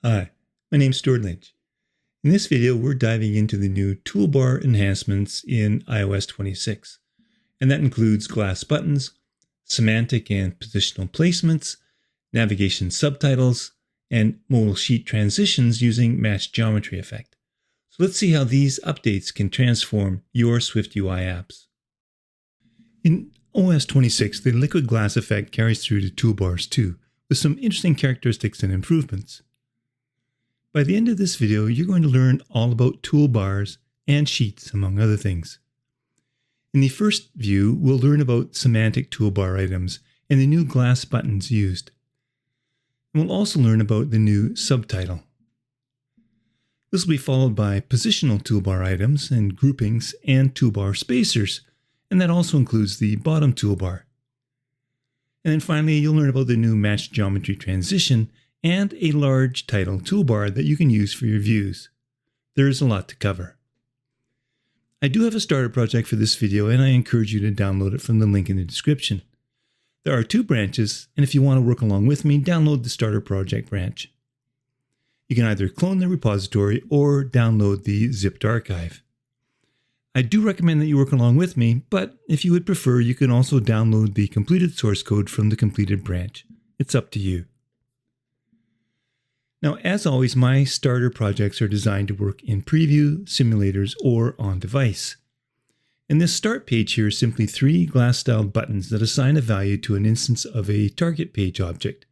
Hi, my name's Stuart Lynch. In this video, we're diving into the new toolbar enhancements in iOS 26, and that includes glass buttons, semantic and positional placements, navigation subtitles, and modal sheet transitions using matchGeometry effect. So let's see how these updates can transform your SwiftUI apps. In OS 26, the liquid glass effect carries through to toolbars too, with some interesting characteristics and improvements. By the end of this video, you're going to learn all about toolbars and sheets, among other things. In the first view, we'll learn about semantic toolbar items and the new glass buttons used. And we'll also learn about the new subtitle. This will be followed by positional toolbar items and groupings and toolbar spacers, and that also includes the bottom toolbar. And then finally, you'll learn about the new matchGeometry transition and a large title toolbar that you can use for your views. There is a lot to cover. I do have a starter project for this video, and I encourage you to download it from the link in the description. There are 2 branches, and if you want to work along with me, download the starter project branch. You can either clone the repository or download the zipped archive. I do recommend that you work along with me, but if you would prefer, you can also download the completed source code from the completed branch. It's up to you. Now, as always, my starter projects are designed to work in preview, simulators, or on device. And this start page here is simply 3 glass-styled buttons that assign a value to an instance of a target page object.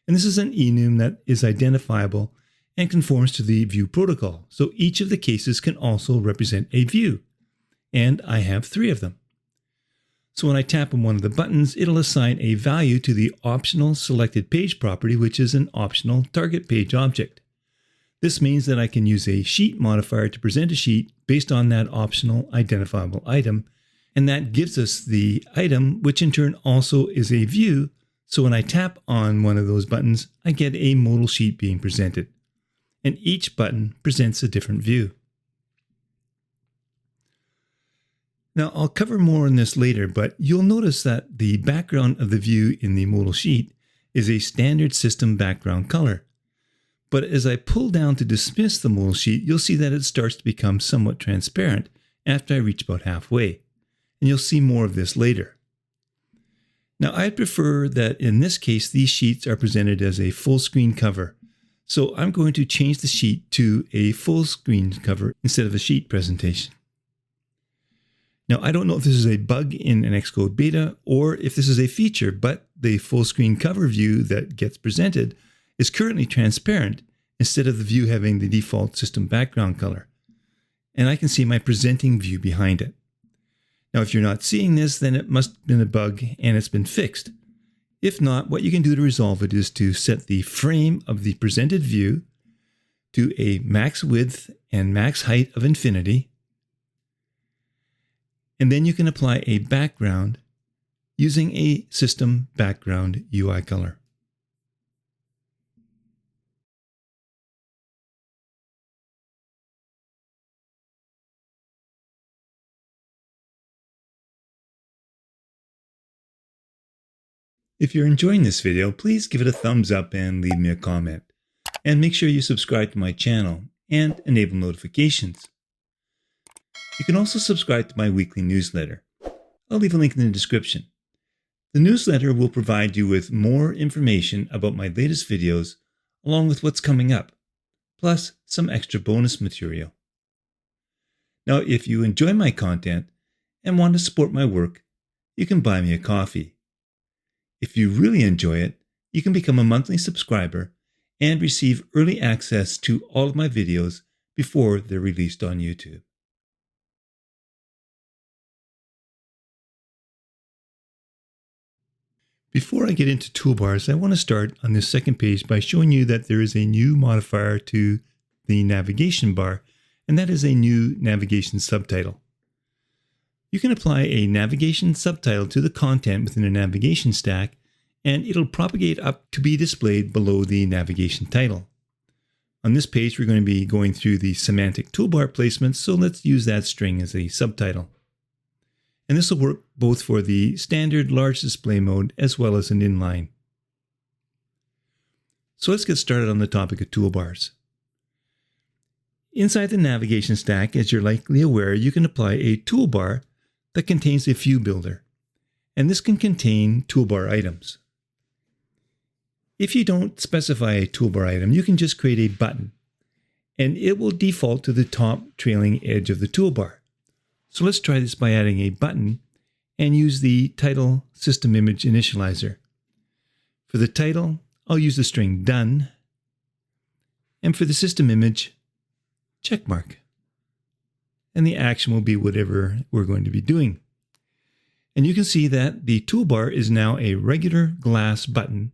And this is an enum that is identifiable and conforms to the view protocol. So each of the cases can also represent a view. And I have 3 of them. So when I tap on one of the buttons, it'll assign a value to the optional selected page property, which is an optional target page object. This means that I can use a sheet modifier to present a sheet based on that optional identifiable item, and that gives us the item, which in turn also is a view. So when I tap on one of those buttons, I get a modal sheet being presented, and each button presents a different view. Now, I'll cover more on this later, but you'll notice that the background of the view in the modal sheet is a standard system background color. But as I pull down to dismiss the modal sheet, you'll see that it starts to become somewhat transparent after I reach about halfway. And you'll see more of this later. Now, I'd prefer that in this case, these sheets are presented as a full screen cover. So I'm going to change the sheet to a full screen cover instead of a sheet presentation. Now, I don't know if this is a bug in an Xcode beta or if this is a feature, but the full screen cover view that gets presented is currently transparent instead of the view having the default system background color. And I can see my presenting view behind it. Now, if you're not seeing this, then it must have been a bug and it's been fixed. If not, what you can do to resolve it is to set the frame of the presented view to a max width and max height of infinity. And then you can apply a background using a system background UI color. If you're enjoying this video, please give it a thumbs up and leave me a comment. And make sure you subscribe to my channel and enable notifications. You can also subscribe to my weekly newsletter. I'll leave a link in the description. The newsletter will provide you with more information about my latest videos, along with what's coming up, plus some extra bonus material. Now, if you enjoy my content and want to support my work, you can buy me a coffee. If you really enjoy it, you can become a monthly subscriber and receive early access to all of my videos before they're released on YouTube. Before I get into toolbars, I want to start on this second page by showing you that there is a new modifier to the navigation bar, and that is a new navigation subtitle. You can apply a navigation subtitle to the content within a navigation stack, and it'll propagate up to be displayed below the navigation title. On this page, we're going to be going through the SemanticToolbar Placement, so let's use that string as a subtitle. And this will work both for the standard large display mode as well as an inline. So let's get started on the topic of toolbars. Inside the navigation stack, as you're likely aware, you can apply a toolbar that contains a view builder, and this can contain toolbar items. If you don't specify a toolbar item, you can just create a button, and it will default to the top trailing edge of the toolbar. So let's try this by adding a button and use the title system image initializer. For the title, I'll use the string done, and for the system image, checkmark. And the action will be whatever we're going to be doing. And you can see that the toolbar is now a regular glass button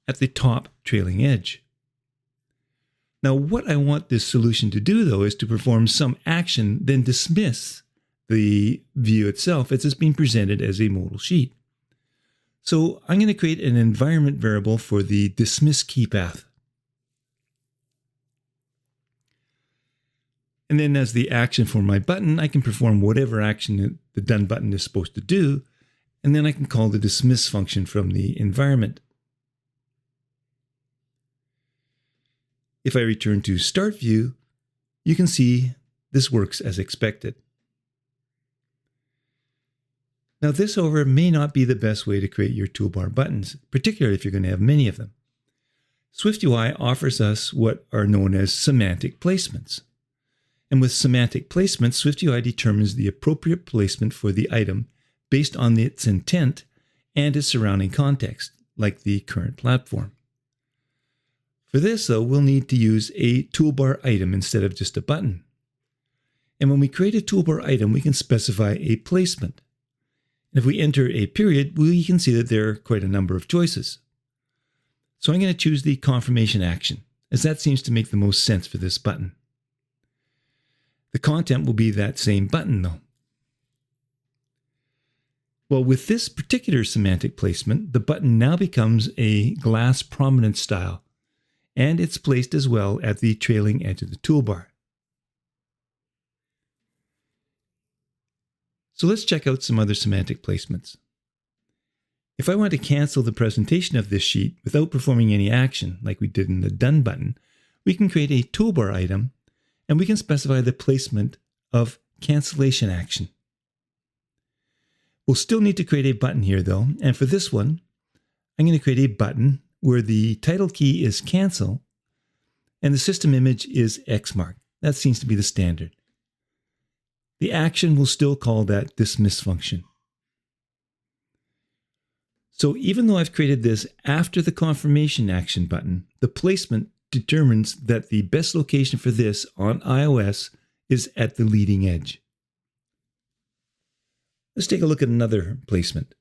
at the top trailing edge. Now, what I want this solution to do, though, is to perform some action, then dismiss the view itself as it's being presented as a modal sheet. So I'm going to create an environment variable for the dismiss key path. And then as the action for my button, I can perform whatever action the done button is supposed to do, and then I can call the dismiss function from the environment. If I return to Start View, you can see this works as expected. Now this, however, may not be the best way to create your toolbar buttons, particularly if you're going to have many of them. SwiftUI offers us what are known as semantic placements. And with semantic placements, SwiftUI determines the appropriate placement for the item based on its intent and its surrounding context, like the current platform. For this, though, we'll need to use a toolbar item instead of just a button. And when we create a toolbar item, we can specify a placement. And if we enter a period, we can see that there are quite a number of choices. So I'm going to choose the confirmation action, as that seems to make the most sense for this button. The content will be that same button, though. Well, with this particular semantic placement, the button now becomes a glass prominence style, and it's placed as well at the trailing edge of the toolbar. So let's check out some other semantic placements. If I want to cancel the presentation of this sheet without performing any action, like we did in the Done button, we can create a toolbar item, and we can specify the placement of cancellation action. We'll still need to create a button here, though, and for this one, I'm going to create a button where the title key is cancel and the system image is Xmark. That seems to be the standard. The action will still call that dismiss function. So even though I've created this after the confirmation action button, the placement determines that the best location for this on iOS is at the leading edge. Let's take a look at another placement.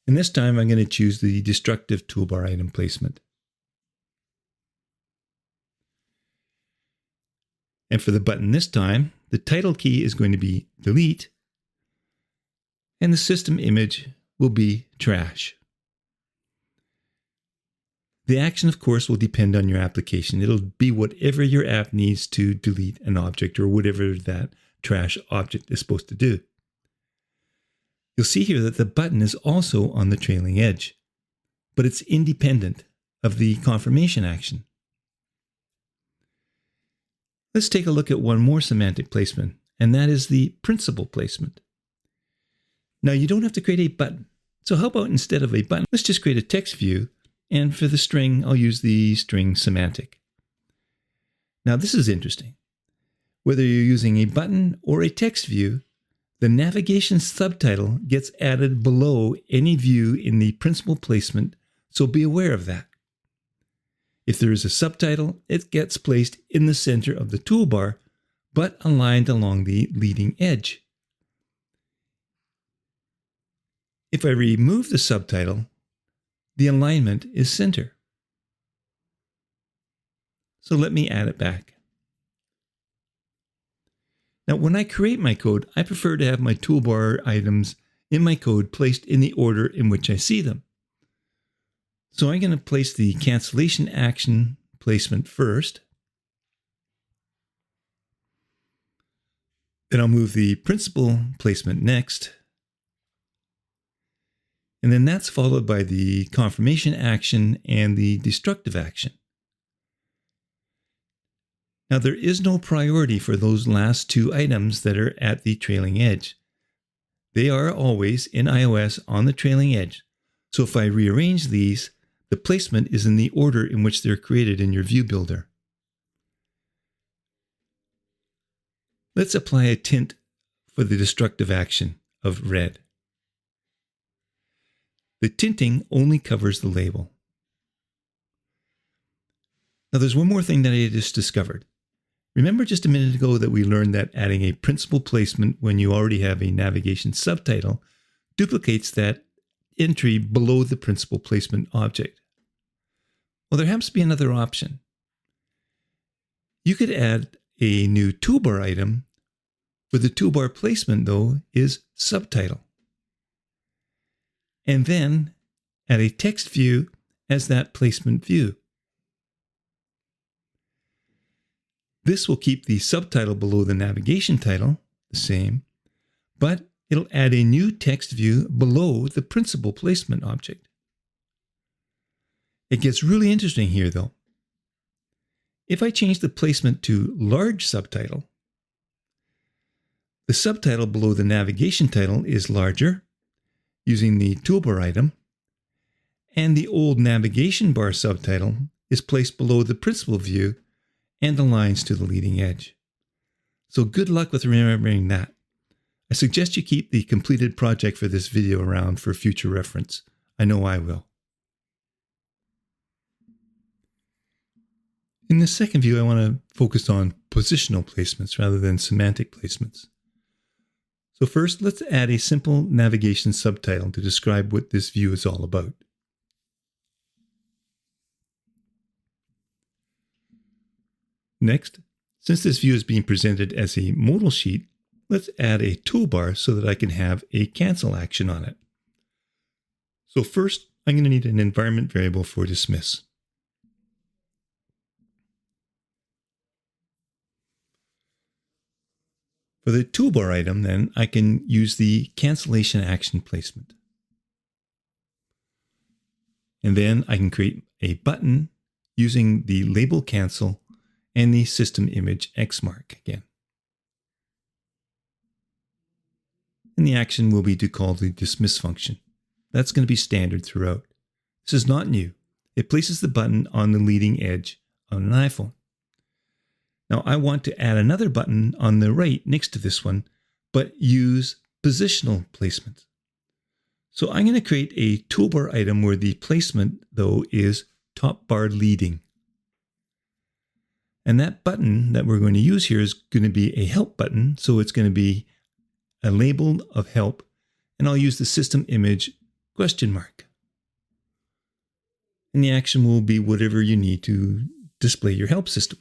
And this time I'm going to choose the destructive toolbar item placement. And for the button this time, the title key is going to be delete, and the system image will be trash. The action, of course, will depend on your application. It'll be whatever your app needs to delete an object or whatever that trash object is supposed to do. You'll see here that the button is also on the trailing edge, but it's independent of the confirmation action. Let's take a look at one more semantic placement, and that is the principal placement. Now, you don't have to create a button. So how about instead of a button, let's just create a text view, and for the string, I'll use the string semantic. Now, this is interesting. Whether you're using a button or a text view, the navigation subtitle gets added below any view in the principal placement, so be aware of that. If there is a subtitle, it gets placed in the center of the toolbar, but aligned along the leading edge. If I remove the subtitle, the alignment is center. So let me add it back. Now, when I create my code, I prefer to have my toolbar items in my code placed in the order in which I see them. So I'm going to place the cancellation action placement first. Then I'll move the principal placement next. And then that's followed by the confirmation action and the destructive action. Now, there is no priority for those last two items that are at the trailing edge. They are always in iOS on the trailing edge. So if I rearrange these, the placement is in the order in which they're created in your view builder. Let's apply a tint for the destructive action of red. The tinting only covers the label. Now there's one more thing that I just discovered. Remember just a minute ago that we learned that adding a principal placement when you already have a navigation subtitle duplicates that entry below the principal placement object. Well, there happens to be another option. You could add a new toolbar item where the toolbar placement, though, is subtitle. And then add a text view as that placement view. This will keep the subtitle below the navigation title the same, but it'll add a new text view below the principal placement object. It gets really interesting here, though. If I change the placement to large subtitle, the subtitle below the navigation title is larger, using the toolbar item, and the old navigation bar subtitle is placed below the principal view and aligns to the leading edge. So good luck with remembering that. I suggest you keep the completed project for this video around for future reference. I know I will. In the second view, I want to focus on positional placements rather than semantic placements. So first, let's add a simple navigation subtitle to describe what this view is all about. Next, since this view is being presented as a modal sheet, let's add a toolbar so that I can have a cancel action on it. So first, I'm going to need an environment variable for dismiss. For the toolbar item, then, I can use the cancellation action placement. And then I can create a button using the label cancel and the system image xmark again. And the action will be to call the dismiss function. That's going to be standard throughout. This is not new. It places the button on the leading edge on an iPhone. Now I want to add another button on the right next to this one, but use positional placement. So I'm going to create a toolbar item where the placement, though, is top bar leading. And that button that we're going to use here is going to be a help button. So it's going to be a label of help, and I'll use the system image question mark. And the action will be whatever you need to display your help system.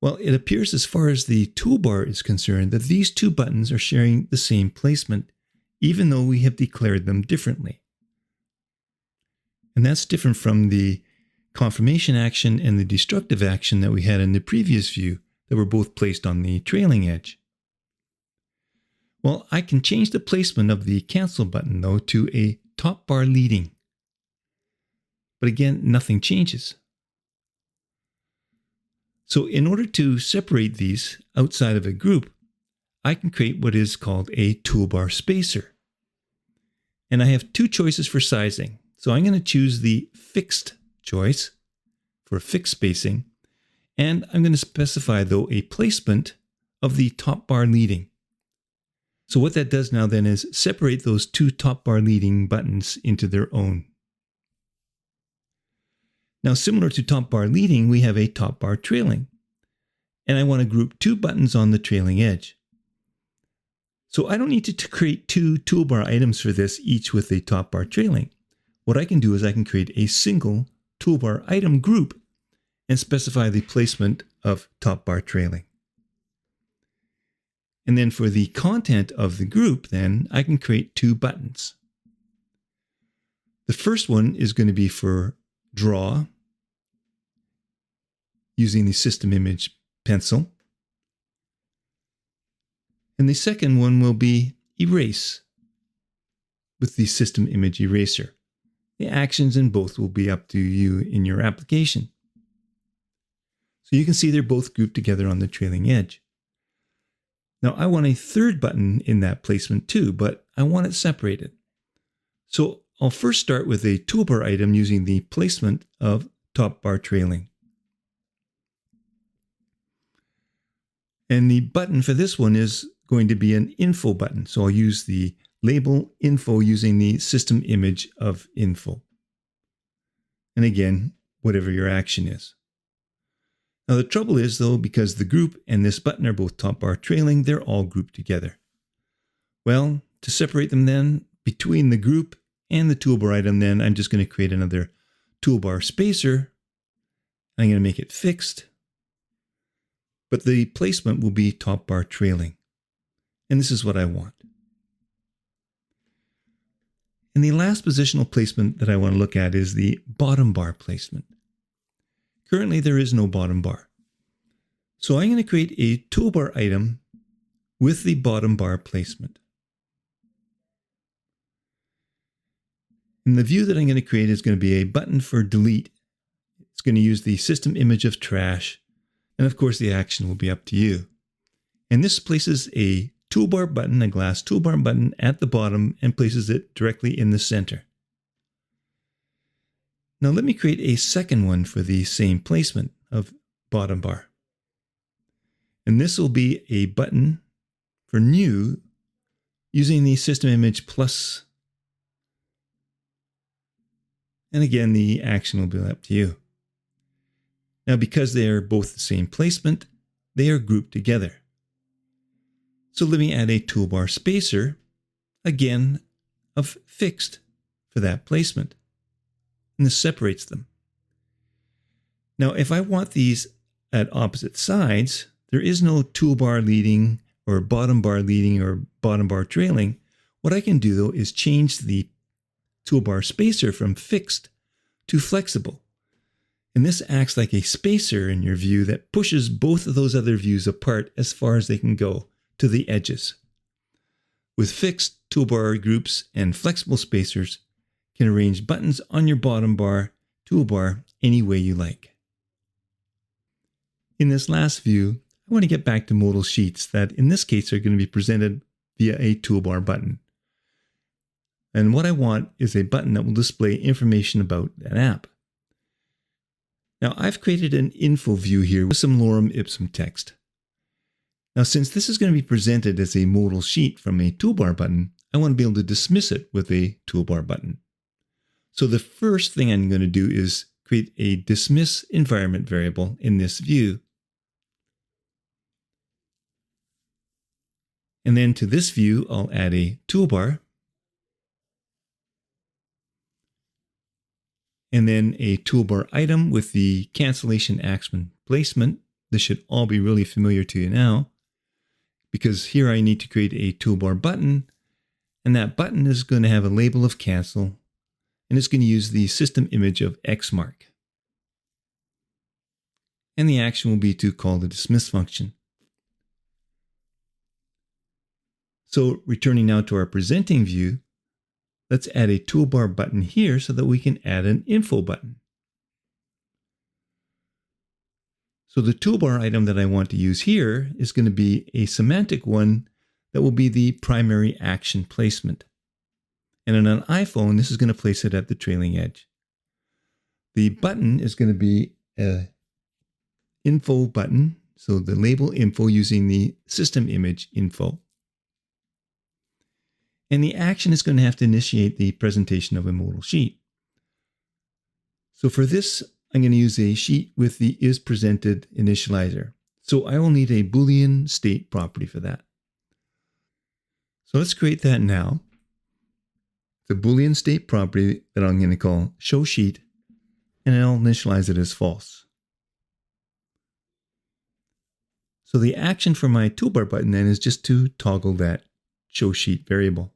Well, it appears as far as the toolbar is concerned that these two buttons are sharing the same placement, even though we have declared them differently. And that's different from the confirmation action and the destructive action that we had in the previous view that were both placed on the trailing edge. Well, I can change the placement of the cancel button, though, to a top bar leading. But again, nothing changes. So in order to separate these outside of a group, I can create what is called a toolbar spacer. And I have two choices for sizing. So I'm going to choose the fixed choice for fixed spacing. And I'm going to specify, though, a placement of the top bar leading. So what that does now then is separate those two top bar leading buttons into their own. Now, similar to top bar leading, we have a top bar trailing. And I want to group two buttons on the trailing edge. So I don't need to create two toolbar items for this, each with a top bar trailing. What I can do is I can create a single toolbar item group and specify the placement of top bar trailing. And then for the content of the group, then I can create two buttons. The first one is going to be for draw, using the system image pencil. And the second one will be erase, with the system image eraser. The actions in both will be up to you in your application. So you can see they're both grouped together on the trailing edge. Now I want a third button in that placement too, but I want it separated. So I'll first start with a toolbar item using the placement of top bar trailing. And the button for this one is going to be an info button. So I'll use the label info using the system image of info. And again, whatever your action is. Now the trouble is though, because the group and this button are both top bar trailing, they're all grouped together. Well, to separate them then, between the group and the toolbar item then, I'm just going to create another toolbar spacer. I'm going to make it fixed. But the placement will be top bar trailing. And this is what I want. And the last positional placement that I want to look at is the bottom bar placement. Currently, there is no bottom bar. So I'm going to create a toolbar item with the bottom bar placement. And the view that I'm going to create is going to be a button for delete. It's going to use the system image of trash. And of course, the action will be up to you. And this places a toolbar button, a glass toolbar button at the bottom and places it directly in the center. Now let me create a second one for the same placement of bottom bar. And this will be a button for new using the system image plus. And again, the action will be up to you. Now, because they are both the same placement, they are grouped together. So let me add a toolbar spacer, again, of fixed for that placement. And this separates them. Now, if I want these at opposite sides, there is no toolbar leading or bottom bar leading or bottom bar trailing. What I can do though is change the toolbar spacer from fixed to flexible. And this acts like a spacer in your view that pushes both of those other views apart as far as they can go to the edges. With fixed toolbar groups and flexible spacers, you can arrange buttons on your bottom bar toolbar any way you like. In this last view, I want to get back to modal sheets that in this case are going to be presented via a toolbar button. And what I want is a button that will display information about an app. Now I've created an info view here with some lorem ipsum text. Now since this is going to be presented as a modal sheet from a toolbar button, I want to be able to dismiss it with a toolbar button. So the first thing I'm going to do is create a dismiss environment variable in this view. And then to this view, I'll add a toolbar. And then a toolbar item with the cancellation action placement. This should all be really familiar to you now, because here I need to create a toolbar button, and that button is going to have a label of cancel, and it's going to use the system image of X mark. And the action will be to call the dismiss function. So returning now to our presenting view, let's add a toolbar button here so that we can add an info button. So the toolbar item that I want to use here is going to be a semantic one that will be the primary action placement. And on an iPhone, this is going to place it at the trailing edge. The button is going to be an info button, so the label info using the system image info. And the action is going to have to initiate the presentation of a modal sheet. So for this, I'm going to use a sheet with the isPresented initializer. So I will need a Boolean state property for that. So let's create that now. The Boolean state property that I'm going to call showSheet, and I'll initialize it as false. So the action for my toolbar button then is just to toggle that showSheet variable.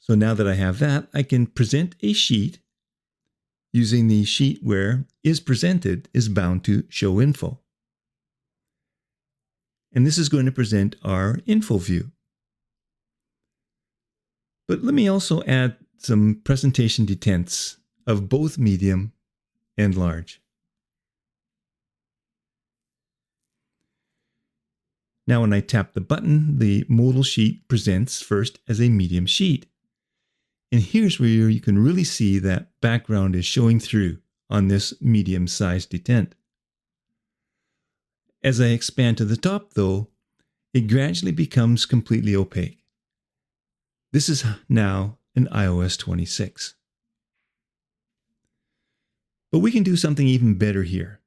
So now that I have that, I can present a sheet using the sheet where isPresented is bound to showInfo. And this is going to present our info view. But let me also add some presentation detents of both medium and large. Now when I tap the button, the modal sheet presents first as a medium sheet. And here's where you can really see that background is showing through on this medium-sized detent. As I expand to the top, though, it gradually becomes completely opaque. This is now in iOS 26. But we can do something even better here,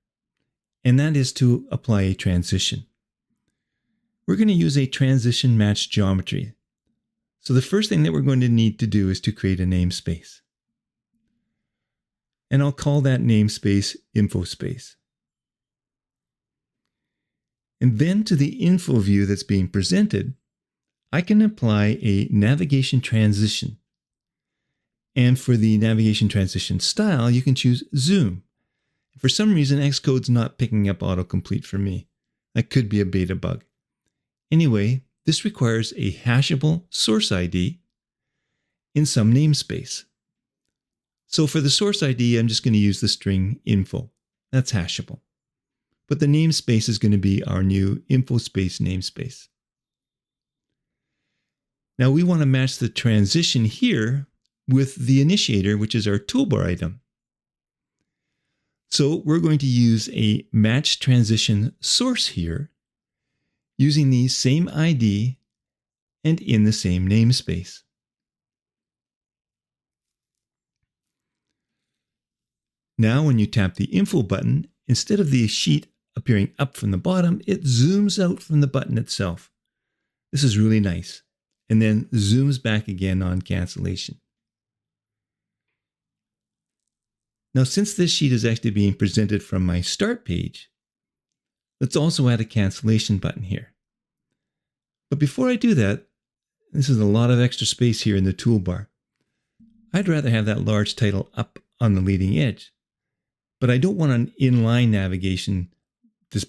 and that is to apply a transition. We're going to use a transition match geometry. So the first thing that we're going to need to do is to create a namespace. And I'll call that namespace info space. And then to the info view that's being presented, I can apply a navigation transition. And for the navigation transition style, you can choose zoom. For some reason, Xcode's not picking up autocomplete for me. That could be a beta bug. Anyway, this requires a hashable source ID in some namespace. So for the source ID, I'm just going to use the string info. That's hashable. But the namespace is going to be our new info space namespace. Now we want to match the transition here with the initiator, which is our toolbar item. So we're going to use a match transition source here using the same ID and in the same namespace. Now when you tap the info button, instead of the sheet appearing up from the bottom, it zooms out from the button itself. This is really nice. And then zooms back again on cancellation. Now, since this sheet is actually being presented from my start page, let's also add a cancellation button here. But before I do that, this is a lot of extra space here in the toolbar. I'd rather have that large title up on the leading edge. But I don't want an inline navigation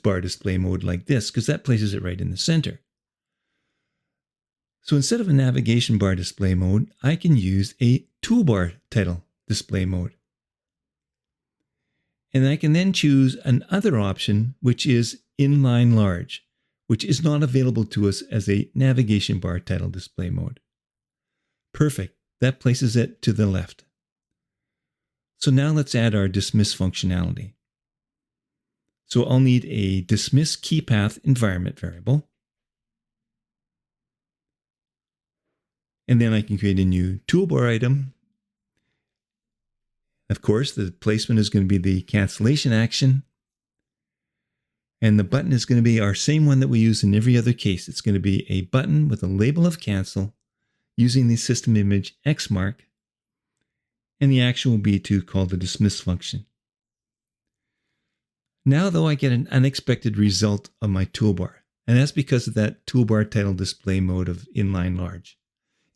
bar display mode like this, because that places it right in the center. So instead of a navigation bar display mode, I can use a toolbar title display mode. And I can then choose another option, which is inline large, which is not available to us as a navigation bar title display mode. Perfect. That places it to the left. So now let's add our dismiss functionality. So I'll need a dismiss key path environment variable. And then I can create a new toolbar item. Of course, the placement is going to be the cancellation action. And the button is going to be our same one that we use in every other case. It's going to be a button with a label of cancel using the system image xmark. And the action will be to call the dismiss function. Now, though, I get an unexpected result on my toolbar. And that's because of that toolbar title display mode of inline large.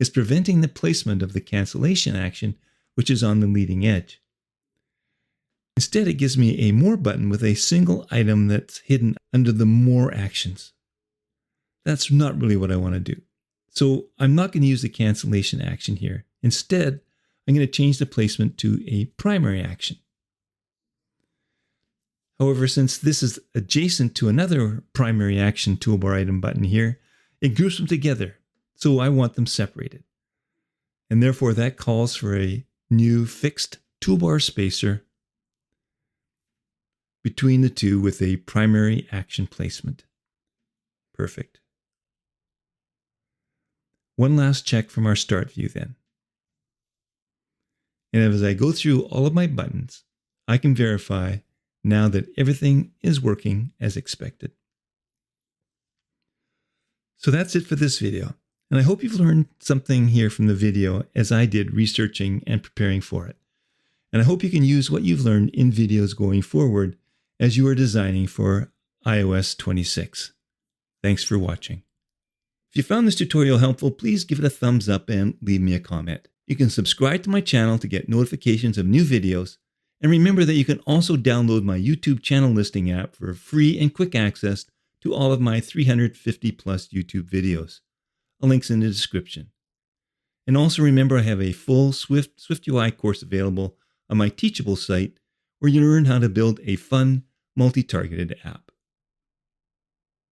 It's preventing the placement of the cancellation action, which is on the leading edge. Instead, it gives me a more button with a single item that's hidden under the more actions. That's not really what I want to do. So I'm not going to use the cancellation action here. Instead, I'm going to change the placement to a primary action. However, since this is adjacent to another primary action toolbar item button here, it groups them together. So I want them separated. And therefore that calls for a new fixed toolbar spacer between the two with a primary action placement. Perfect. One last check from our start view then. And as I go through all of my buttons, I can verify now that everything is working as expected. So that's it for this video. And I hope you've learned something here from the video as I did researching and preparing for it. And I hope you can use what you've learned in videos going forward as you are designing for iOS 26. Thanks for watching. If you found this tutorial helpful, please give it a thumbs up and leave me a comment. You can subscribe to my channel to get notifications of new videos. And remember that you can also download my YouTube channel listing app for free and quick access to all of my 350 plus YouTube videos. A link's in the description. And also remember, I have a full SwiftUI course available on my Teachable site where you learn how to build a fun, multi-targeted app.